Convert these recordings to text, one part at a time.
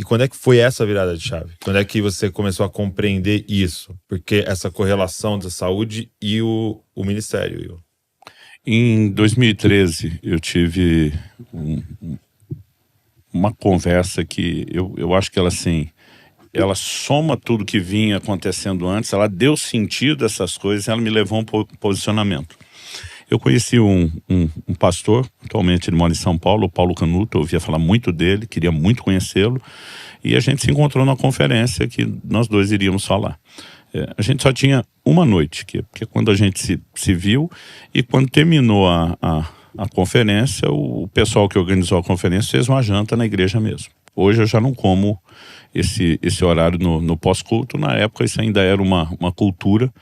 quando é que foi essa virada de chave? Quando é que você começou a compreender isso? Porque essa correlação da saúde e o ministério, Will. Em 2013, eu tive uma conversa que eu acho que ela, assim, ela soma tudo que vinha acontecendo antes, ela deu sentido a essas coisas, ela me levou a um posicionamento. Eu conheci um pastor, atualmente ele mora em São Paulo, o Paulo Canuto, eu ouvia falar muito dele, queria muito conhecê-lo, e a gente se encontrou na conferência que nós dois iríamos falar. A gente só tinha uma noite, que é quando a gente se viu, e quando terminou a conferência, o pessoal que organizou a conferência fez uma janta na igreja mesmo. Hoje eu já não como esse horário no pós-culto. Na época isso ainda era uma cultura,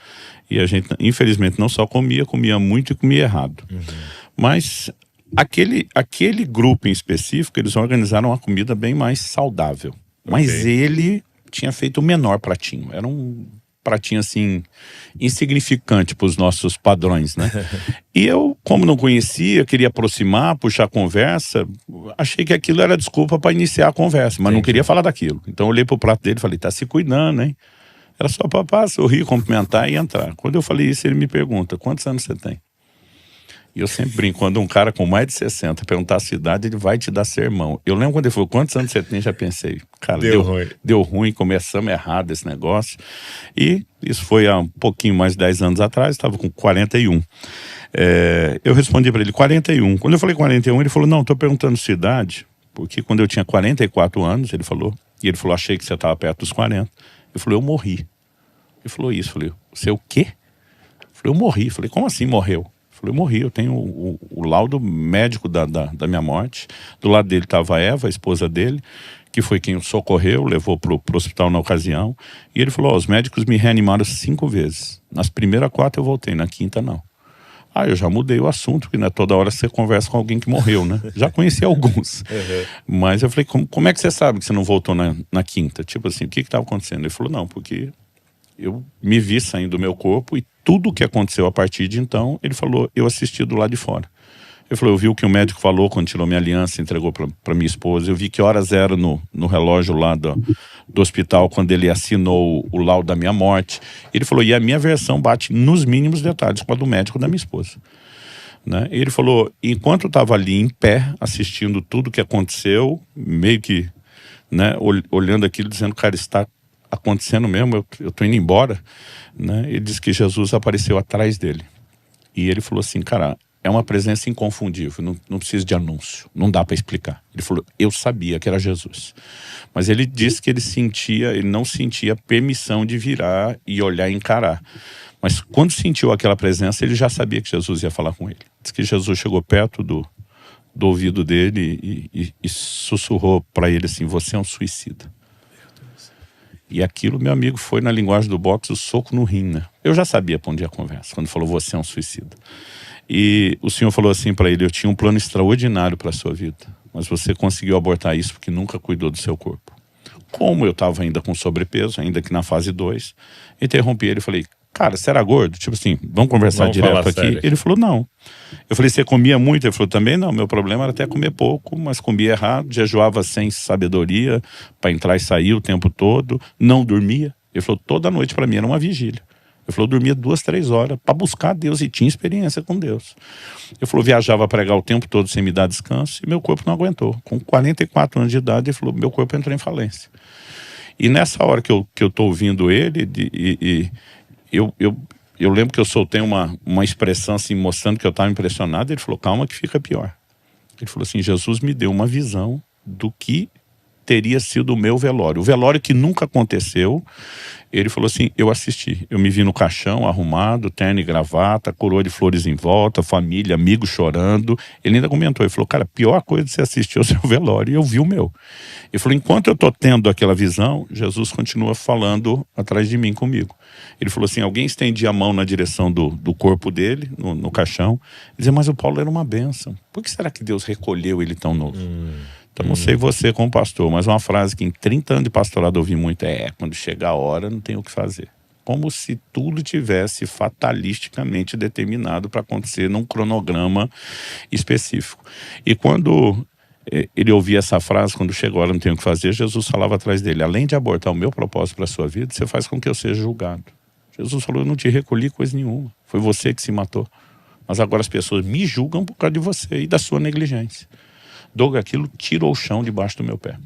e a gente infelizmente não só comia muito e comia errado. Mas aquele grupo em específico, eles organizaram uma comida bem mais saudável. Mas ele tinha feito o menor pratinho, era um pratinho assim, insignificante para os nossos padrões, né? E eu, como não conhecia, queria aproximar, puxar a conversa, achei que aquilo era desculpa para iniciar a conversa, mas não queria falar daquilo. Então eu olhei pro prato dele e falei, tá se cuidando, hein? Era só para sorrir, cumprimentar e entrar. Quando eu falei isso, ele me pergunta, quantos anos você tem? E eu sempre brinco, quando um cara com mais de 60 perguntar a sua idade, ele vai te dar sermão. Eu lembro quando ele falou, quantos anos você tem? Já pensei, cara, deu ruim, começamos errado esse negócio. E isso foi há um pouquinho mais de 10 anos atrás, estava com 41. Eu respondi para ele, 41. Quando eu falei 41, ele falou, não, estou perguntando sua idade, porque quando eu tinha 44 anos, ele falou, achei que você estava perto dos 40. Eu falei, eu morri. Ele falou isso, eu falei, você o quê? Eu falei, eu morri. Eu falei, como assim morreu? Eu morri, eu tenho o laudo médico da minha morte. Do lado dele estava a Eva, a esposa dele, que foi quem o socorreu, levou pro hospital na ocasião. E ele falou, os médicos me reanimaram 5 vezes. Nas primeiras 4 eu voltei, na quinta não. Eu já mudei o assunto, porque não é toda hora você conversa com alguém que morreu, né? Já conheci alguns. Mas eu falei, como é que você sabe que você não voltou na quinta? Tipo assim, o que estava acontecendo? Ele falou, não, porque eu me vi saindo do meu corpo e tudo o que aconteceu a partir de então, ele falou, eu assisti do lado de fora. Ele falou, eu vi o que o médico falou quando tirou minha aliança, entregou para minha esposa, eu vi que horas era no relógio lá do hospital quando ele assinou o laudo da minha morte. Ele falou, e a minha versão bate nos mínimos detalhes com a do médico da minha esposa. Né? Ele falou, enquanto eu estava ali em pé, assistindo tudo que aconteceu, meio que, né, olhando aquilo, dizendo, cara, está acontecendo mesmo, eu tô indo embora, né? Ele disse que Jesus apareceu atrás dele. E ele falou assim, cara, é uma presença inconfundível, não precisa de anúncio, não dá para explicar. Ele falou, eu sabia que era Jesus. Mas ele disse que ele não sentia permissão de virar e olhar e encarar. Mas quando sentiu aquela presença, ele já sabia que Jesus ia falar com ele. Diz que Jesus chegou perto do ouvido dele e sussurrou para ele assim, você é um suicida. E aquilo, meu amigo, foi na linguagem do boxe o soco no rim, né? Eu já sabia para onde ia a conversa, quando falou, você é um suicida. E o Senhor falou assim para ele, eu tinha um plano extraordinário para a sua vida, mas você conseguiu abortar isso porque nunca cuidou do seu corpo. Como eu estava ainda com sobrepeso, ainda que na fase 2, interrompi ele e falei, cara, você era gordo? Tipo assim, vamos conversar direto aqui? Sério. Ele falou, não. Eu falei, você comia muito? Ele falou, também não, meu problema era até comer pouco, mas comia errado, jejuava sem sabedoria, para entrar e sair o tempo todo, não dormia. Ele falou, toda noite para mim era uma vigília. Ele falou, eu dormia 2, 3 horas para buscar Deus e tinha experiência com Deus. Ele falou, viajava a pregar o tempo todo sem me dar descanso e meu corpo não aguentou. Com 44 anos de idade, ele falou, meu corpo entrou em falência. E nessa hora que eu tô ouvindo ele, eu lembro que eu soltei uma expressão assim, mostrando que eu estava impressionado. Ele falou, calma que fica pior. Ele falou assim, Jesus me deu uma visão do que teria sido o meu velório. O velório que nunca aconteceu. Ele falou assim, eu assisti. Eu me vi no caixão, arrumado, terno e gravata, coroa de flores em volta, família, amigos chorando. Ele ainda comentou, ele falou, cara, a pior coisa de você assistir é o seu velório. E eu vi o meu. Ele falou, enquanto eu tô tendo aquela visão, Jesus continua falando atrás de mim, comigo. Ele falou assim, alguém estendia a mão na direção do corpo dele, no caixão. Ele dizia, mas o Paulo era uma bênção. Por que será que Deus recolheu ele tão novo? Então não sei você como pastor, mas uma frase que em 30 anos de pastorado eu ouvi muito quando chegar a hora não tem o que fazer. Como se tudo tivesse fatalisticamente determinado para acontecer num cronograma específico. E quando ele ouvia essa frase quando chegou a hora, não tem o que fazer. Jesus falava atrás dele: além de abortar o meu propósito para a sua vida, você faz com que eu seja julgado. Jesus falou: eu não te recolhi coisa nenhuma, foi você que se matou, mas agora as pessoas me julgam por causa de você e da sua negligência. Doug, aquilo tirou o chão debaixo do meu pé.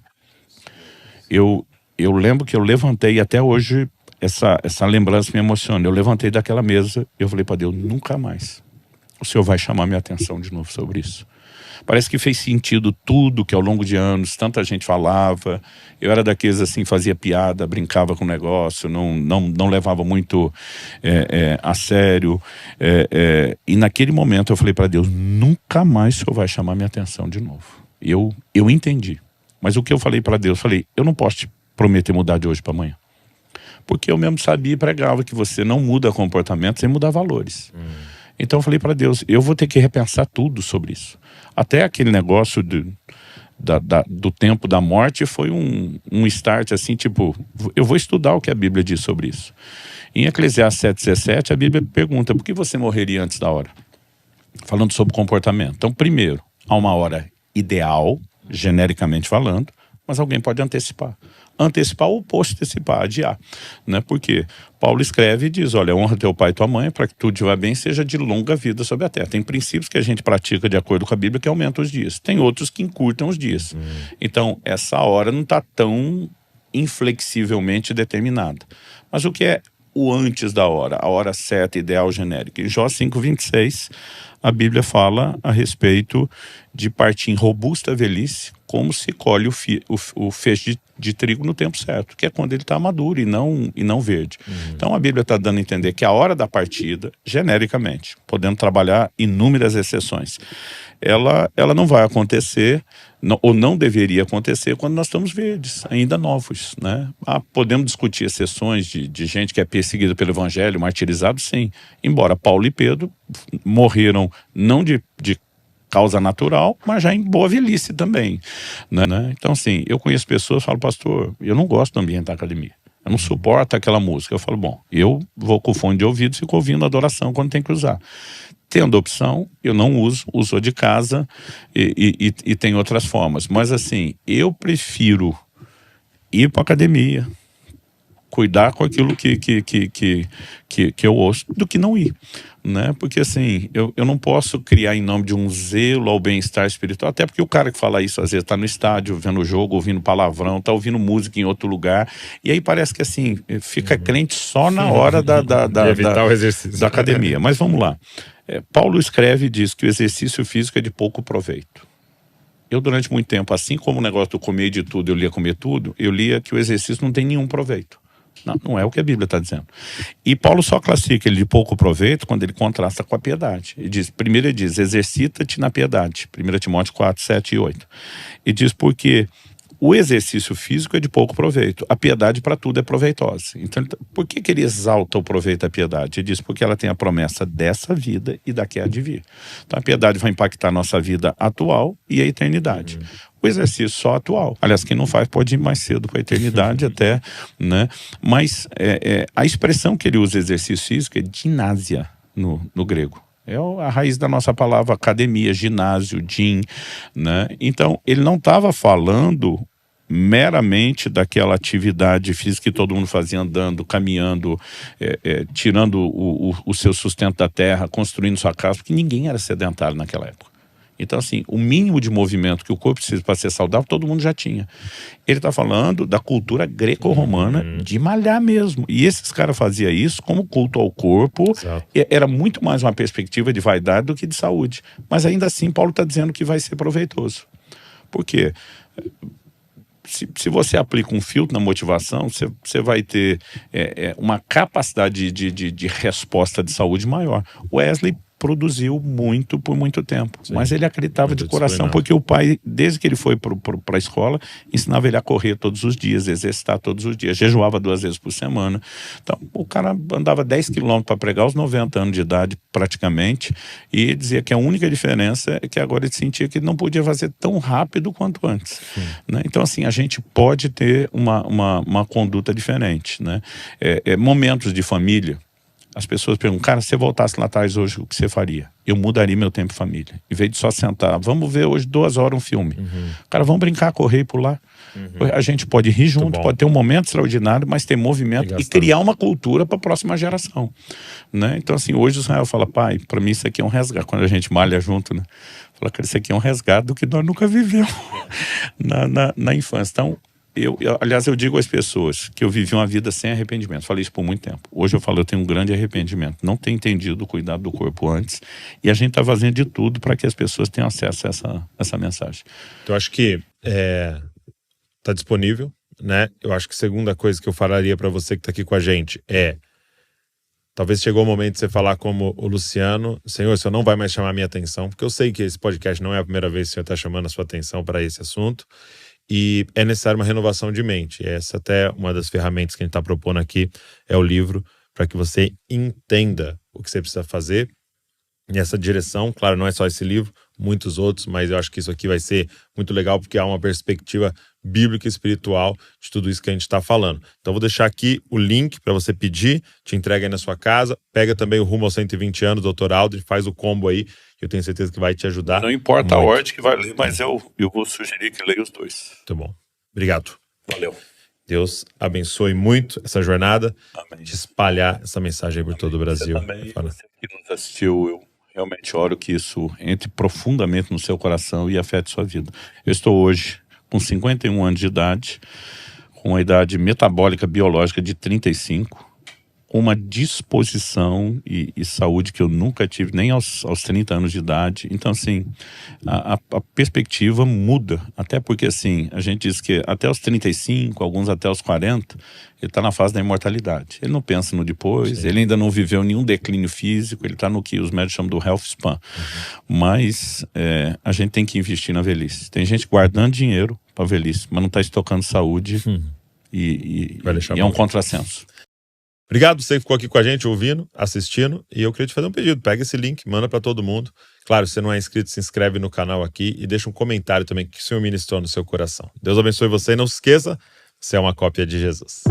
Eu lembro que eu levantei, e até hoje essa lembrança me emociona. Eu levantei daquela mesa e eu falei para Deus: nunca mais o Senhor vai chamar minha atenção de novo sobre isso. Parece que fez sentido tudo que ao longo de anos tanta gente falava. Eu era daqueles assim, fazia piada, brincava com o negócio, não levava muito a sério. E naquele momento eu falei para Deus: nunca mais o Senhor vai chamar minha atenção de novo. Eu entendi. Mas o que eu falei para Deus? Falei: eu não posso te prometer mudar de hoje para amanhã. Porque eu mesmo sabia e pregava que você não muda comportamento sem mudar valores. Então eu falei para Deus: eu vou ter que repensar tudo sobre isso. Até aquele negócio do tempo da morte foi um start assim, tipo, eu vou estudar o que a Bíblia diz sobre isso. Em Eclesiastes 7,17, a Bíblia pergunta: por que você morreria antes da hora? Falando sobre comportamento. Então, primeiro, há uma hora ideal, genericamente falando, mas alguém pode antecipar. Antecipar ou postecipar, adiar, né? Porque Paulo escreve e diz: olha, honra teu pai e tua mãe para que tudo te vá bem, seja de longa vida sobre a terra. Tem princípios que a gente pratica de acordo com a Bíblia que aumentam os dias. Tem outros que encurtam os dias. Então, essa hora não está tão inflexivelmente determinada. Mas o que é o antes da hora? A hora certa, ideal, genérica. Em Jó 5,26, a Bíblia fala a respeito de partir em robusta velhice, como se colhe o feixe de trigo no tempo certo, que é quando ele está maduro e não verde. Então a Bíblia está dando a entender que a hora da partida, genericamente, podendo trabalhar inúmeras exceções, ela não vai acontecer, ou não deveria acontecer, quando nós estamos verdes, ainda novos, né? Podemos discutir exceções de gente que é perseguida pelo Evangelho, martirizado, sim. Embora Paulo e Pedro morreram não de causa natural, mas já em boa velhice também, né? Então, assim, eu conheço pessoas que falam: pastor, eu não gosto do ambiente da academia, eu não suporto aquela música. Eu falo: bom, eu vou com fone de ouvido e fico ouvindo adoração quando tem que usar. Tendo opção, eu não uso de casa e tem outras formas. Mas assim, eu prefiro ir para a academia, cuidar com aquilo que eu ouço, do que não ir, né? Porque assim, eu não posso criar em nome de um zelo ao bem-estar espiritual, até porque o cara que fala isso às vezes está no estádio, vendo o jogo, ouvindo palavrão, está ouvindo música em outro lugar, e aí parece que assim, fica crente só na hora evitar o exercício da academia. Mas vamos lá. Paulo escreve e diz que o exercício físico é de pouco proveito. Eu, durante muito tempo, assim como o negócio do comer de tudo, eu lia comer tudo, eu lia que o exercício não tem nenhum proveito. Não é o que a Bíblia está dizendo. E Paulo só classifica ele de pouco proveito quando ele contrasta com a piedade. Primeiro ele diz: exercita-te na piedade. 1 Timóteo 4, 7 e 8. E diz: porque o exercício físico é de pouco proveito, a piedade para tudo é proveitosa. Então, por que ele exalta o proveito da piedade? Ele diz: porque ela tem a promessa dessa vida e da que há de vir. Então a piedade vai impactar a nossa vida atual e a eternidade. O exercício só atual. Aliás, quem não faz pode ir mais cedo para a eternidade até, né? Mas a expressão que ele usa, exercício físico, é ginásia no grego. É a raiz da nossa palavra academia, ginásio, gym, né? Então, ele não estava falando meramente daquela atividade física que todo mundo fazia andando, caminhando, tirando o seu sustento da terra, construindo sua casa, porque ninguém era sedentário naquela época. Então, assim, o mínimo de movimento que o corpo precisa para ser saudável, todo mundo já tinha. Ele está falando da cultura greco-romana de malhar mesmo. E esses caras faziam isso como culto ao corpo. Era muito mais uma perspectiva de vaidade do que de saúde. Mas ainda assim, Paulo está dizendo que vai ser proveitoso. Por quê? Se você aplica um filtro na motivação, você vai ter uma capacidade de resposta de saúde maior. Wesley produziu muito por muito tempo. Sim, mas ele acreditava de coração, porque o pai, desde que ele foi para a escola, ensinava ele a correr todos os dias, exercitar todos os dias, jejuava 2 vezes por semana. Então, o cara andava 10 quilômetros para pregar aos 90 anos de idade, praticamente, e dizia que a única diferença é que agora ele sentia que ele não podia fazer tão rápido quanto antes. Né? Então, assim, a gente pode ter uma conduta diferente, né? Momentos de família. as pessoas perguntam, cara, se você voltasse lá atrás hoje, o que você faria? Eu mudaria meu tempo família. Em vez de só sentar, vamos ver hoje 2 horas um filme. Cara, vamos brincar, correr e pular. A gente pode rir junto, pode ter um momento extraordinário, mas ter movimento e criar uma cultura para a próxima geração, né? Então, assim, hoje o Israel fala, pai, para mim isso aqui é um resgate. Quando a gente malha junto, né? Fala, cara, isso aqui é um resgate do que nós nunca vivemos na infância. Então, aliás, eu digo às pessoas que eu vivi uma vida sem arrependimento. Falei isso por muito tempo. Hoje eu falo, eu tenho um grande arrependimento. Não ter entendido o cuidado do corpo antes. E a gente está fazendo de tudo para que as pessoas tenham acesso a essa mensagem. Então, acho que está disponível, né? Eu acho que a segunda coisa que eu falaria para você que está aqui com a gente talvez chegou o momento de você falar como o Luciano, Senhor, o Senhor não vai mais chamar a minha atenção, porque eu sei que esse podcast não é a primeira vez que o Senhor está chamando a sua atenção para esse assunto, e é necessário uma renovação de mente. Essa até uma das ferramentas que a gente está propondo aqui é o livro, para que você entenda o que você precisa fazer nessa direção. Claro, não é só esse livro, muitos outros, mas eu acho que isso aqui vai ser muito legal, porque há uma perspectiva bíblica e espiritual de tudo isso que a gente está falando. Então vou deixar aqui o link para você pedir, te entrega aí na sua casa, pega também o Rumo aos 120 anos, Dr. Aldrich, faz o combo aí, que eu tenho certeza que vai te ajudar. Não importa muito a ordem que vai ler, mas eu vou sugerir que leia os dois. Muito bom. Obrigado. Valeu. Deus abençoe muito essa jornada, Amém. de espalhar essa mensagem por todo o Brasil. Você também, você que nos assistiu, eu realmente oro que isso entre profundamente no seu coração e afete sua vida. Eu estou hoje com 51 anos de idade, com a idade metabólica biológica de 35, com uma disposição e saúde que eu nunca tive, nem aos 30 anos de idade. Então, assim, a perspectiva muda. Até porque, assim, a gente diz que até os 35, alguns até os 40, ele está na fase da imortalidade. Ele não pensa no depois, ele ainda não viveu nenhum declínio físico, ele está no que os médicos chamam do health span. Mas a gente tem que investir na velhice. Tem gente guardando dinheiro para a velhice, mas não está estocando saúde e é um contrassenso. Obrigado, você que ficou aqui com a gente, ouvindo, assistindo, e eu queria te fazer um pedido, pega esse link, manda para todo mundo. Claro, se você não é inscrito, se inscreve no canal aqui e deixa um comentário também que o Senhor ministrou no seu coração. Deus abençoe você e não se esqueça, você é uma cópia de Jesus.